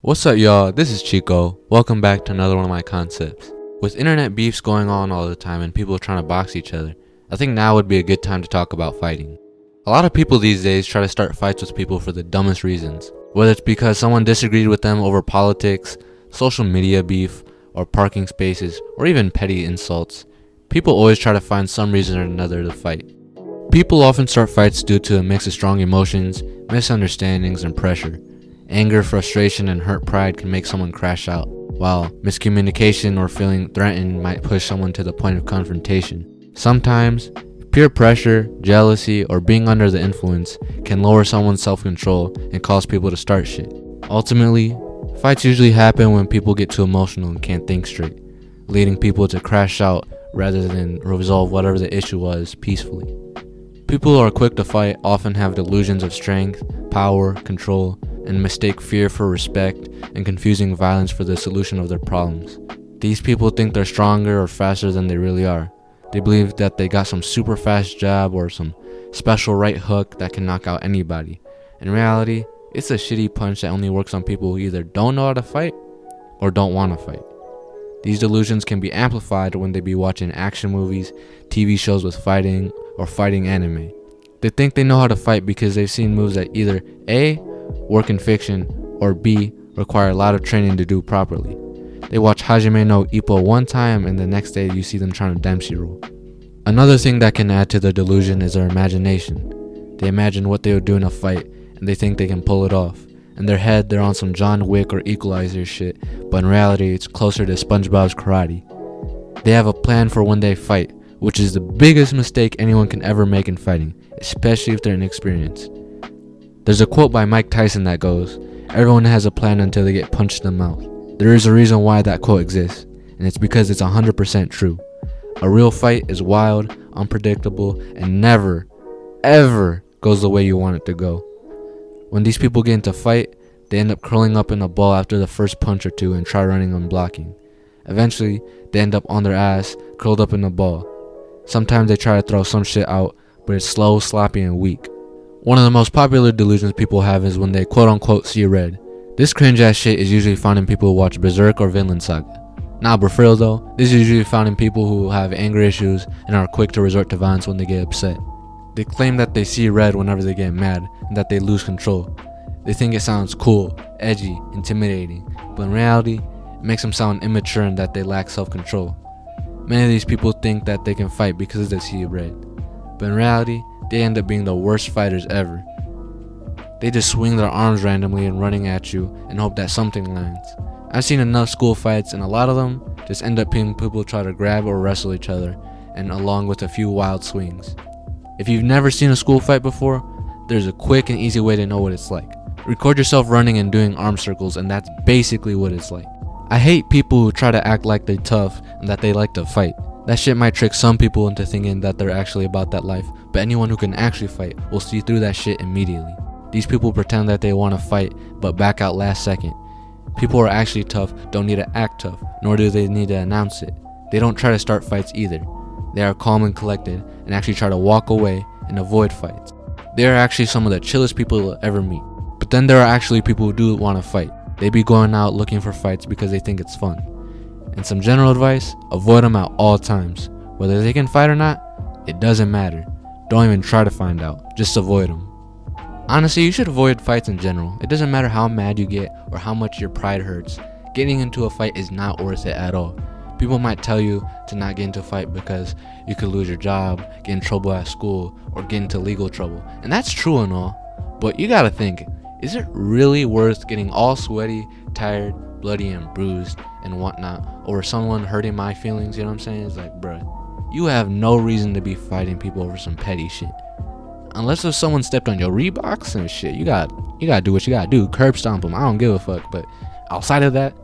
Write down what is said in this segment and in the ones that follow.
What's up, y'all? This is Chico. Welcome back to another one of my concepts. With internet beefs going on all the time and people trying to box each other, I think now would be a good time to talk about fighting. A lot of people these days try to start fights with people for the dumbest reasons. Whether it's because someone disagreed with them over politics, social media beef, or parking spaces, or even petty insults. People always try to find some reason or another to fight. People often start fights due to a mix of strong emotions, misunderstandings, and pressure. Anger, frustration, and hurt pride can make someone crash out, while miscommunication or feeling threatened might push someone to the point of confrontation. Sometimes, peer pressure, jealousy, or being under the influence can lower someone's self-control and cause people to start shit. Ultimately, fights usually happen when people get too emotional and can't think straight, leading people to crash out rather than resolve whatever the issue was peacefully. People who are quick to fight often have delusions of strength, power, control, and mistake fear for respect and confusing violence for the solution of their problems. These people think they're stronger or faster than they really are. They believe that they got some super fast jab or some special right hook that can knock out anybody. In reality, it's a shitty punch that only works on people who either don't know how to fight or don't want to fight. These delusions can be amplified when they be watching action movies, TV shows with fighting, or fighting anime. They think they know how to fight because they've seen moves that either A, work in fiction, or B, require a lot of training to do properly. They watch Hajime no Ippo one time and the next day you see them trying to Dempsey roll. Another thing that can add to the delusion is their imagination. They imagine what they would do in a fight and they think they can pull it off. In their head, they're on some John Wick or Equalizer shit, but in reality, it's closer to SpongeBob's karate. They have a plan for when they fight, which is the biggest mistake anyone can ever make in fighting, especially if they're inexperienced. There's a quote by Mike Tyson that goes, "Everyone has a plan until they get punched in the mouth." There is a reason why that quote exists, and it's because it's 100% true. A real fight is wild, unpredictable, and never, ever goes the way you want it to go. When these people get into a fight, they end up curling up in a ball after the first punch or two and try running and blocking. Eventually, they end up on their ass, curled up in a ball. Sometimes they try to throw some shit out, but it's slow, sloppy, and weak. One of the most popular delusions people have is when they quote-unquote see red. This cringe-ass shit is usually found in people who watch Berserk or Vinland Saga. Nah, but for real though, this is usually found in people who have anger issues and are quick to resort to violence when they get upset. They claim that they see red whenever they get mad and that they lose control. They think it sounds cool, edgy, intimidating, but in reality, it makes them sound immature and that they lack self-control. Many of these people think that they can fight because they see red, but in reality, they end up being the worst fighters ever. They just swing their arms randomly and running at you and hope that something lands. I've seen enough school fights and a lot of them just end up being people try to grab or wrestle each other and along with a few wild swings. If you've never seen a school fight before, there's a quick and easy way to know what it's like. Record yourself running and doing arm circles and that's basically what it's like. I hate people who try to act like they're tough and that they like to fight. That shit might trick some people into thinking that they're actually about that life, but anyone who can actually fight will see through that shit immediately. These people pretend that they want to fight, but back out last second. People who are actually tough don't need to act tough, nor do they need to announce it. They don't try to start fights either. They are calm and collected, and actually try to walk away and avoid fights. They are actually some of the chillest people you'll ever meet. But then there are actually people who do want to fight. They be going out looking for fights because they think it's fun. And some general advice, avoid them at all times. Whether they can fight or not, it doesn't matter. Don't even try to find out, just avoid them. Honestly, you should avoid fights in general. It doesn't matter how mad you get or how much your pride hurts. Getting into a fight is not worth it at all. People might tell you to not get into a fight because you could lose your job, get in trouble at school, or get into legal trouble. And that's true and all, but you gotta think, is it really worth getting all sweaty, tired, bloody, and bruised and whatnot over someone hurting my feelings? You know what I'm saying? It's like, bruh, you have no reason to be fighting people over some petty shit. Unless if someone stepped on your Reeboks and shit, you gotta do what you gotta do. Curb stomp them. I don't give a fuck. But outside of that,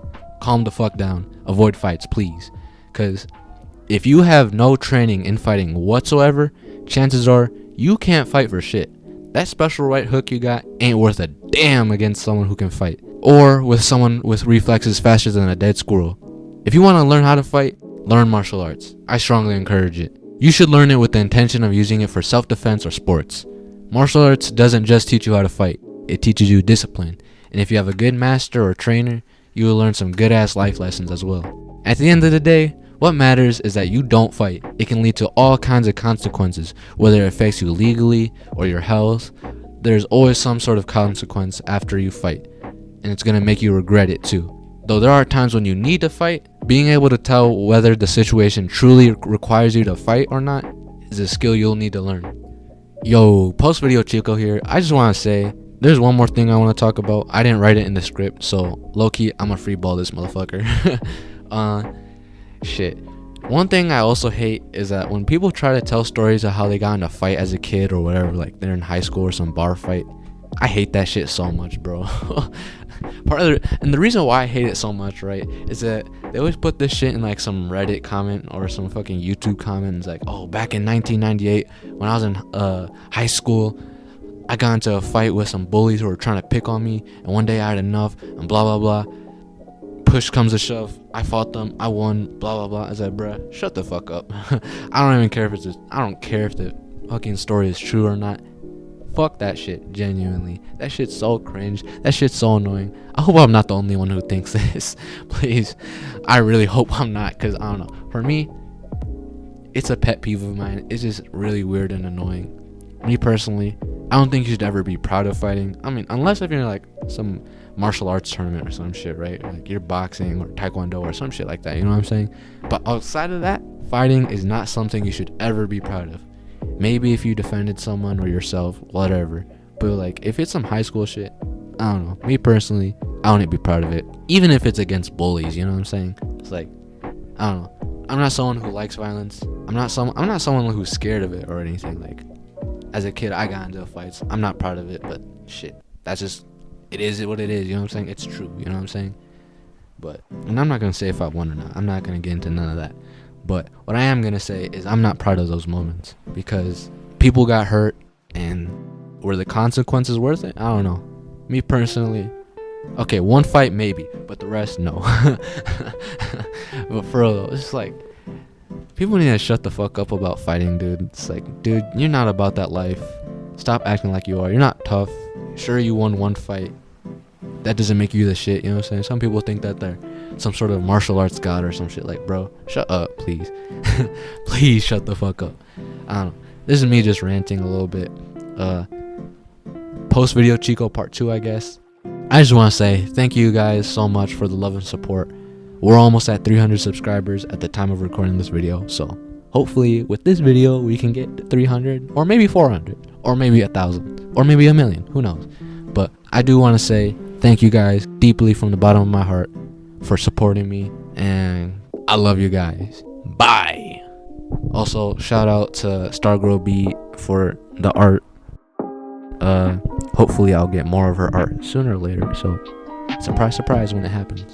calm the fuck down. Avoid fights, please. Cause if you have no training in fighting whatsoever, chances are you can't fight for shit. That special right hook you got ain't worth a damn against someone who can fight, or with someone with reflexes faster than a dead squirrel. If you want to learn how to fight, learn martial arts. I strongly encourage it. You should learn it with the intention of using it for self-defense or sports. Martial arts doesn't just teach you how to fight, it teaches you discipline. And if you have a good master or trainer, you will learn some good ass life lessons as well. At the end of the day, what matters is that you don't fight. It can lead to all kinds of consequences, whether it affects you legally or your health. There's always some sort of consequence after you fight, and it's gonna make you regret it too. Though there are times when you need to fight, being able to tell whether the situation truly requires you to fight or not is a skill you'll need to learn. Yo, post video Chico here. I just want to say, there's one more thing I want to talk about. I didn't write it in the script, so low-key, I'm gonna freeball this motherfucker. Shit. One thing I also hate is that when people try to tell stories of how they got in a fight as a kid or whatever, like they're in high school or some bar fight, I hate that shit so much, bro. And the reason why I hate it so much, right, is that they always put this shit in like some Reddit comment or some fucking YouTube comment. It's like, oh, back in 1998 when I was in high school, I got into a fight with some bullies who were trying to pick on me, and one day I had enough, and blah blah blah. Push comes to shove, I fought them, I won, blah blah blah. I said, bruh, shut the fuck up. I don't even care if I don't care if the fucking story is true or not. Fuck that shit, genuinely. That shit's so cringe. That shit's so annoying. I hope I'm not the only one who thinks this. Please. I really hope I'm not, because I don't know. For me, it's a pet peeve of mine. It's just really weird and annoying. Me personally, I don't think you should ever be proud of fighting. I mean, unless if you're like some martial arts tournament or some shit, right? Like you're boxing or taekwondo or some shit like that, you know what I'm saying? But outside of that, fighting is not something you should ever be proud of. Maybe if you defended someone or yourself, whatever. But like, if it's some high school shit, I don't know. Me personally, I wouldn't be proud of it. Even if it's against bullies, you know what I'm saying? It's like, I don't know. I'm not someone who likes violence. I'm not someone who's scared of it or anything. Like, as a kid, I got into fights. I'm not proud of it, but shit. That's just, it is what it is, you know what I'm saying? It's true, you know what I'm saying? But, and I'm not going to say if I won or not. I'm not going to get into none of that. But what I am going to say is I'm not proud of those moments because people got hurt, and were the consequences worth it? I don't know. Me personally, okay, one fight maybe, but the rest, no. But for real, it's like, people need to shut the fuck up about fighting, dude. It's like, dude, you're not about that life. Stop acting like you are. You're not tough. Sure, you won one fight. That doesn't make you the shit, you know what I'm saying? Some people think that they're some sort of martial arts god or some shit. Like, bro, shut up, please. Please shut the fuck up. I don't know. This is me just ranting a little bit. Post video Chico part 2, I guess. I just want to say thank you guys so much for the love and support. We're almost at 300 subscribers at the time of recording this video, so hopefully with this video we can get 300 or maybe 400 or maybe 1,000 or maybe 1,000,000, who knows. But I do want to say thank you guys deeply from the bottom of my heart for supporting me, and I love you guys. Bye. Also, shout out to Stargirl B for the art. Hopefully I'll get more of her art sooner or later, so surprise surprise when it happens.